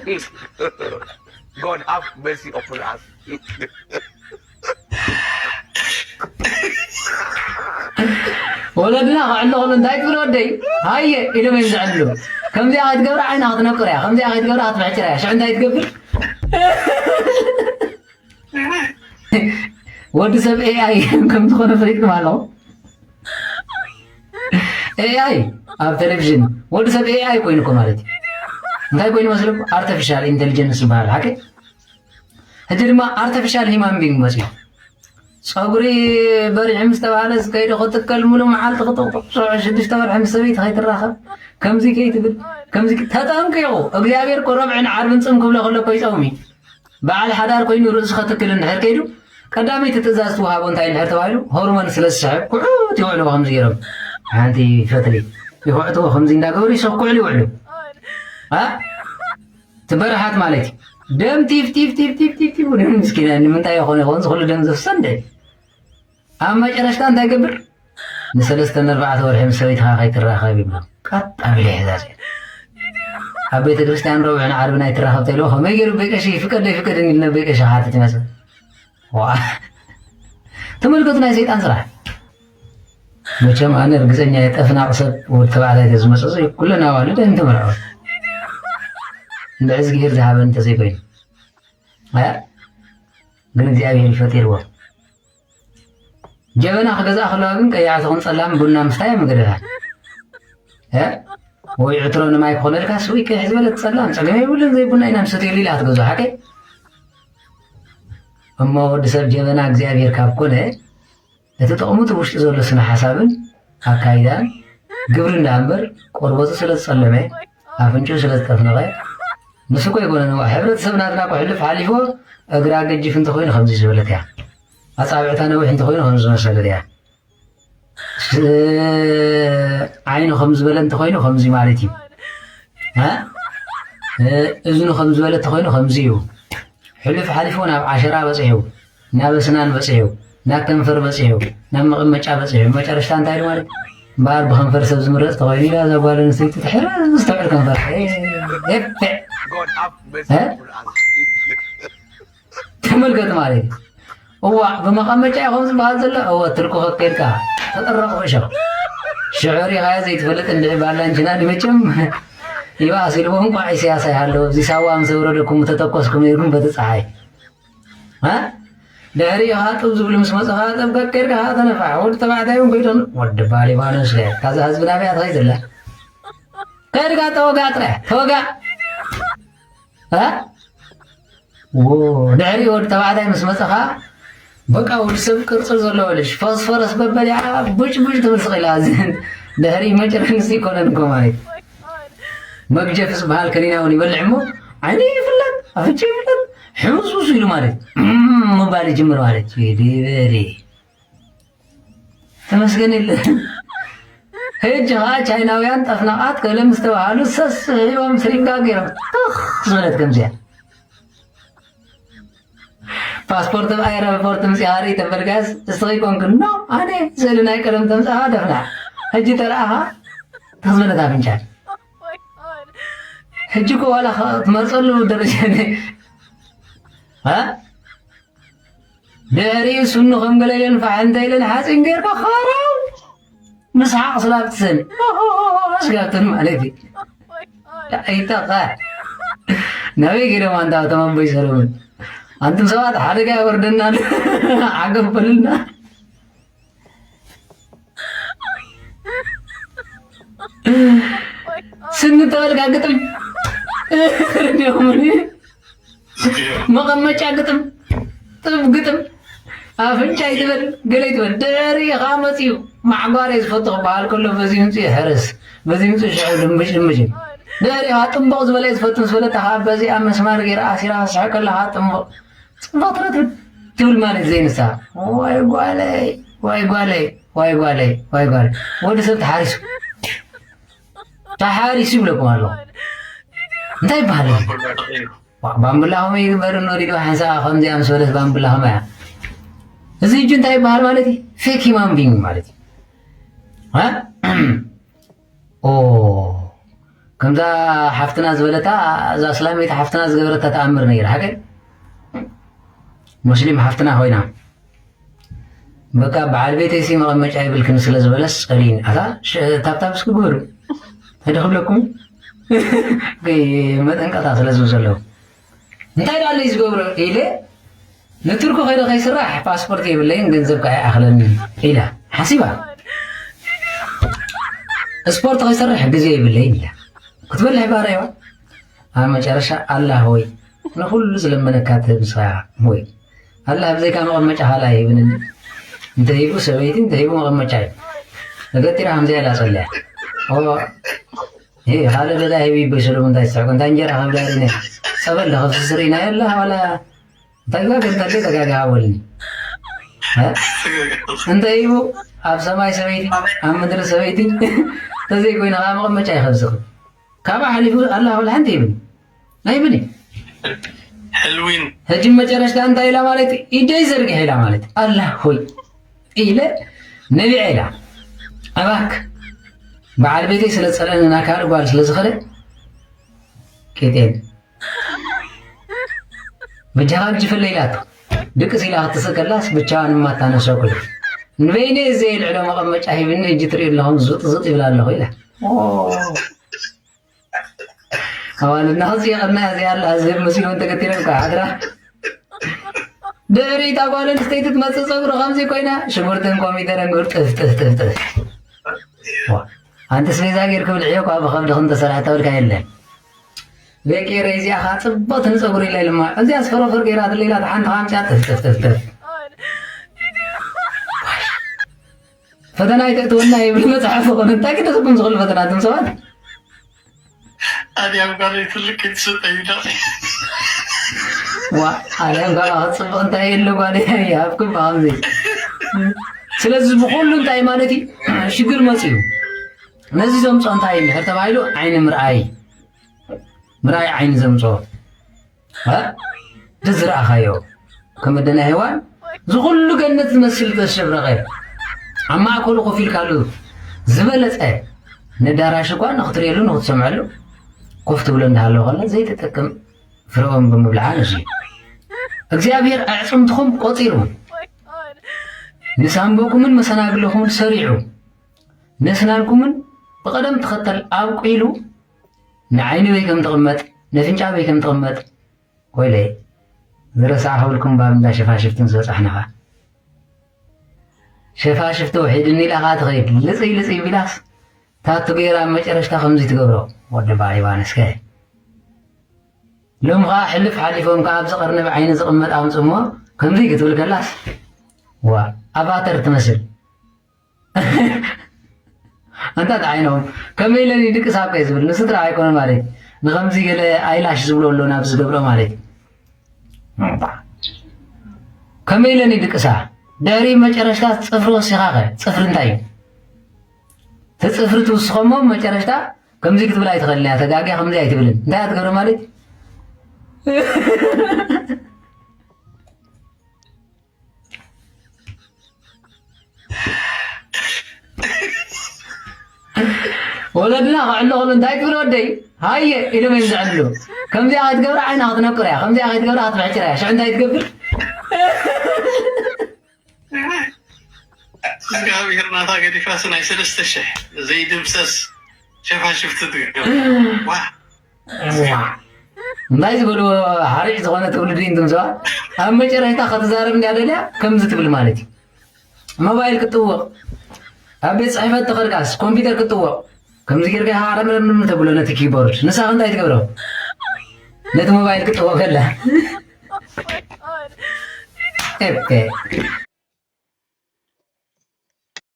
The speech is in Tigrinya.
God have mercy upon us. ولدنا عندهم ندايت بالودي هاي إلى من زعلوا كم زي عاد قبر عين هذا نقرأ كم زي عاد قبر هذا بعشرة شو عندها يتقبل ودي سب AI كم تكون فريق ماله AI على التلفزيون ودي سب AI كوينكم مالتي እንታይ ኮይኑ መስለኩ artificial intelligence ዝበሃል ሓቂ ሕጂ ድማ artificial human being መፅዩ ፀጉሪ በሪዕ ምስ ተባሃለ ዝከይደ ክትከል ሙሉእ መዓልቲ ክጥቕጥቕ 6 በርሒ ምስ ሰበይቲ ከይትራኸብ ከምዚ ከይትብል ከምዚ ተጠንቂቑ እግዚኣብሔር እኮ ረብዕን ዓርብን ፅም ክብሎ ከሎ ኮይፆሚ በዓል ሓዳር ኮይኑ ርእሱ ከትክል እንድሕር ከይዱ ቀዳመይቲ ትእዛዝ ትወሃቦ እንታይ እንድሕር ተባሂሉ ሆርሞን ስለ ዝስሕብ ኩዑት ይውዕሉ ከምዚ ገይሮም ሓንቲ ፈትሊ ይኩዕትዎ ከምዚ እንዳገበሩ ይሰኩዕሉ ይውዕሉ تبرحات مالتي دم تيف تيف تيف تيف تيف تيف ودم مسكين يعني من تاي خوني خونس كل دم زفسند اما جرشتان تاي قبر نسلست الاربعه ورحم سويت خاخي تراخي بما قط ابلي حزاز ابيت كريستيان روعنا عربنا يتراخب تيلو ما يقرب بك شيء فكر لي فكر ان بك شيء حاطط مثلا وا تملكتنا زيت انصراح مچم انا رغزኛ የጠፍና ቅሰብ ወተባዕላይ ተዝመጽ ኩለና ዋልደ እንተ መርዓው እንደዚህ ጊዜ ዛሃበን ተዘይበይ ግን እግዚአብሔር ይፈጥርዎ ጀበና ከገዛ خلاص ግን ቀያዕ ተኹን ጸላም ቡና ምስታይ መገደዳ ወይ ዕትሮን ማይ ኮነልካ ስዊ ከሕዝ በለት ጸላም ጸገመ ይብልን ዘይ ቡና ኢና ምሰተ ሊላ አትገዙ ሓቀ እሞ ወዲ ሰብ ጀበና እግዚአብሔር ካብ ኮነ ለተጠቅሙት ውሽጥ ዘሎ ስነ ሐሳብን አካይዳን ግብርና አንበር ቆርቦቱ ስለጸለመ አፍንጮ ስለተጠፍነቀ ንስኮ ይጎነ ነው ሕብረተሰብና ተናቆ ሕልፍ ሓሊፎ እግራ ገጅፍ እንተ ኮይኑ ከምዚ ዝበለት እያ አጻብዕታ ነዊሕ እንተ ኮይኑ ከምዚ መሰለት እያ ዓይኑ ከምዚ በለ እንተ ኮይኑ ከምዚ ማለት እዩ እዝኑ ከምዚ በለ እንተ ኮይኑ ከምዚ እዩ ሕልፍ ሓሊፎ ናብ ዓሸራ በጽሑ ናብ እስናን በጽሑ ናብ ከንፈር በጽሑ ናብ መቐመጫ በጽሑ መጨረሻ እንታይ ማለት ባር በከንፈር ሰብ ዝምረጽ ተቆይኒ ኢላ ዘጓለ ንሰይቲ ትሕረዝ ዝተብዕል ከንፈር ተመልከት ማለት እዋ በመቐመጫ ይኹን ዝበሃል ዘሎ እወ ትርኩ ከከድካ ተጠረቑ እሸ ሽዑሪ ኻያ ዘይትፈልጥ እንድዕባላ እንችና ድመቸም ይባስ ኢልዎ እንኳ ኢሳያስ ይሃለዎ እዚ ሳዋ ምስ ወረደኩም ተተኮስኩም ነይሩን በቲ ፀሓይ ድሕሪ ኻጥብ ዝብሉ ምስ መፅኻ ጠብቀ ከድካ ኻ ተነፋዕ ወዲ ተባዕታዩን ኮይዶን ወዲ ባሊባኖስ ለ ካዛ ህዝቢ ናብያ ትኸይ ዘላ ከድካ ተወጋ ጥራሕ ተወጋ ድሕሪ ወዲ ተባዕታይ ምስ መፅኻ በቃ ወዲ ሰብ ቅርፂ ዘለዎ ልሽ ፎስፎረስ በበሊዓ ቡጭ ቡጭ ትምስቕ ኢላ ድሕሪ መጨረንሲ ይኮነን እኮ ማለት መግጀፍ ዝበሃል ከኒና እውን ይበልዕ እሞ ዓይነ ይፍለጥ ኣፍንጫ ይፍለጥ ሕሙሱስ ኢሉ ማለት ምባል ይጅምር ማለት ዲበሪ ተመስገን የለ ሕጂ ኸ ቻይናውያን ጠፍናቃት ከለም ዝተባሃሉ ሰስ ሂቦም ስሪንጋ ገይሮም ዝበለት ከምዚያ ፓስፖርት በአይረፖርት ምጽያሪ ተፈልጋስ እስሪ ኮንክን ነው አኔ ስለ ናይ ቀደም ተምጻ ደፍና ሕጂ ተራኻ ተዝበለት አፍንጫ ሕጂ ኮ ዋላ ትመርጸሉ ደረጃ ድሕሪ ሱኑ ከም ገለለን ፈዓንተ ኢለን ሓፂን ጌርካ ኻራው ምስሓቅ ስላብትሰን ስጋብተን ማለት እዩ አይታኻ ነቢይ ጌዶም አንታ ተመንበይ ሰለምን አንተም ሰባት ሓደጋ ይወርደናል አገበልና ስንተወልጋ ግጥም መቀመጫ ግጥም ጥብ ግጥም አፍንጫ ይትበል ገለ ይትበል ደሪ ኻመፂዩ ማዕጓር ዝፈትኽ በሃል ከሎ በዚ ምንፂ ሕርስ በዚ ምንፂ ሽዑ ድምብጭ ድምብጭ ደሪ ጥንቦቕ ዝበለ ዝፈትም ዝበለታ ኻ በዚ ኣብ መስማር ገይራ ኣሲራ ስሕ ከለኻ ጥንቦቕ ጽንቦትረት ትብል ማለት ዘይንሳ ወይ ጓለይ ወይ ጓለይ ወይ ጓለይ ወይ ጓለይ ወዲ ሰብ ተሓሪሱ ይብለኩም ኣለኹ እንታይ ይበሃል ባምብላኹም ይግበር ኖሪዶ ሓንሳ ከምዚኣ ምስ በለት ባምብላኹም እያ እዚ እጁ እንታይ ይበሃል ማለት እዩ ፌክ ሂማን ቢንግ ማለት እዩ ከምዛ ሓፍትና ዝበለታ እዛ እስላሜት ሓፍትና ዝገበረታ ተኣምር ነይራ ሃገ ሙስሊም ሓፍትና ኮይና በቃ በዓል ቤተይሲ መቐመጫ ይብልክን ስለ ዝበለስ ቀሊን ኣታ ታብታብ እስክግበሩ ተደኽብለኩም መጠንቀታ ስለ ዝብል ዘለዉ እንታይ ዳ ኣለይ ዝገብሮ ኢለ ንቱርክ ከይደ ከይስራሕ ፓስፖርት የብለይን ገንዘብ ከዓ ይኣኽለኒ ኢላ ሓሲባ ስፖርት ከይሰርሕ ግዜ የብለይን ኢላ ክትበልሕ ባርያዋ ኣብ መጨረሻ ኣላህ ወይ ንኩሉ ዝለመነካ ትህብስኻ ወይ ኣላህ ብዘይካ መቐመጫ ካላ ይብንን እንተሂቡ ሰበይቲ እንተሂቡ መቐመጫ እዩ ነገቲራ ከምዚያ ኢላ ፀልያ ሓደ ደዳ ሂቢ ይበሰሉ እንታይ ትስሕቁ እንታይ እንጀራ ከብዳሪነ ፀበል ከፍስስር ኢና የላ ዋላ እንታይ ጋ ገንታለ ተጋጋ ወልኒ እንተሂቡ ኣብ ሰማይ ሰበይቲ ኣብ ምድሪ ሰበይቲ ተዘይ ኮይና ከዓ መቐመጫ ይኸብስኽ ካብኣ ሓሊፉ ኣላህ ወላ ሓንቲ ይብኒ ኣይብኒ حلوين ሕጂ መጨረሽታ እንታይ ኢላ ማለት ኢደይ ዘርጊሕ ኢላ ማለት ኣላህ ሆይ ኢለ ነቢዐ ኢላ ኣባክ በዓል ቤተይ ስለ ፀልአንና ካልእ ጓል ስለ ዝኽእለ ቄጤን ብጃኻ ግጅፈለ ኢላቶ ድቅስ ኢላ ክትስከላስ ብቻዋን ማታነሰኩ ንበይነ ዘይ ልዕሎ መቐመጫ ሂብኒ ሕጂ ትሪኡ ኣለኹም ዝጥ ይብላ ኣለኹ ኢላ ኣዋልና ከዚ ቀና እዚኣ ኣላ ዝህብ መሲሉ እንተገቲረምካ ዓድራ ድሕሪት ጓል ኣንስተይቲ ትመፅእ ፀጉሪ ከምዚ ኮይና ሽጉርትን ኮሚደረን ጉር ጥፍጥፍጥፍጥፍ ኣንተ ስቤዛ ጌርክ ብልዕዮ ኳ ብከብዲ ክንተሰርሐ ተብልካ የለን በቄረ እዚኣ ከዓ ፅቡቕቲ ንፀጉሪ ኢላ ኢልማ እዚኣ ስፈረፈር ገይራ ትለኢላ ሓንቲ ካምጫ ጥፍጥፍጥፍጥፍ ፈተና ይተእትወና ይብል መፅሓፍ ኮነ እንታይ ክደስኩም ዝኽእሉ ፈተናትም ሰባት أنا أقول لك كلك تسوي ኣልያም ጋር ክፅቡቕ እንታይ የለ ጓል ይሃብኩም ብከምዚ ስለዚ ብኩሉ እንታይ ማለት እዩ ሽግር መፅኡ ነዚ ዘምፆ እንታይ ምሕር ተባሂሉ ዓይኒ ምርኣይ ዓይኒ ዘምፆ ድዝረኣኻዮ ከም ደና ሄዋን ዝኩሉ ገነት ዝመስል ተሸብረቐ ኣብ ማእከሉ ኮፍ ኢልካሉ ዝበለፀ ነዳራሽ እኳ ንክትሪእሉ ንክትሰምዐሉ ኮፍ ትብሎ እንዳሃለዎ ከላ ዘይተጠቅም ፍርኦም ብምብልዓ ነዚ እግዚኣብሔር ኣዕፅምትኩም ቆፂሩ ንሳንቦኩምን መሰናግለኩምን ሰሪዑ ነስናንኩምን ብቀደም ተኸተል ኣብቂሉ ንዓይኒ በይ ከም ትቕመጥ ነፍንጫ በይ ከም ትቕመጥ ኮይለ ዝረሳዕ ክብልኩም ባብ እንዳ ሸፋሽፍትን ዝበፃሕናኻ ሸፋሽፍቲ ውሒድኒ ኢላ ካ ትኸይድ ልፅይ ቢላስ ታቱ ገይራ መጨረሽታ ከምዚ ትገብሮ ወዲ ባይባነስከ ሎም ከዓ ሕልፍ ሓሊፎም ከዓ ኣብ ዝቐርነብ ዓይኒ ዝቕመጥ ኣምፅ እሞ ከምዚ ክትብል ከላስ ዋ ኣባተር ትመስል እንታት ዓይኖም ከመይለኒ ድቅስ ኣብቀ ዝብል ንስድራ ኣይኮነ ማለት ንከምዚ ገለ ኣይላሽ ዝብሎ ኣሎ ናብ ዝገብሮ ማለት ከመይለኒ ድቅሳ ድሕሪ መጨረሽታ ፅፍሪ ወሲኻ ኸ ፅፍሪ እንታይ እዩ ተፅፍሪ ትውስኸሞ መጨረሽታ ከምዚ ክትብል ኣይትኽእልን እያ ተጋጊያ ከምዚ ኣይትብልን እንታይ እያ ትገብሮ ማለት ወለድና ክዕሎ ክእሉ እንታይ ትብል ወደይ ሃየ ኢሎም እዮም ዝዕልሉ ከምዚኣ ከይትገብራ ዓይና ክትነቅር እያ ከምዚኣ ከይትገብራ ክትብሕጭራ እያ ሽዑ እንታይ ትገብር እግዚአብሔር ናታ ገዲፋስን ናይ 3000 ዘይድምሰስ ሸፋሽፍቲ ትገብር እንታይ ዝበልዎ ሓሪጭ ዝኾነ ትውልዲ እንቶም ሰባት ኣብ መጨረሽታ ከተዛረብ እንዳደልያ ከምዚ ትብል ማለት እዩ ሞባይል ክትጥውቕ ኣብ ቤት ፅሕፈት ተኸድካስ ኮምፒተር ክትጥውቕ ከምዚ ጌርካ ሓረምረምርም ተብሎ ነቲ ኪቦርድ ንሳኽ እንታይ ትገብሮ ነቲ ሞባይል ክትጥውቕ ከላ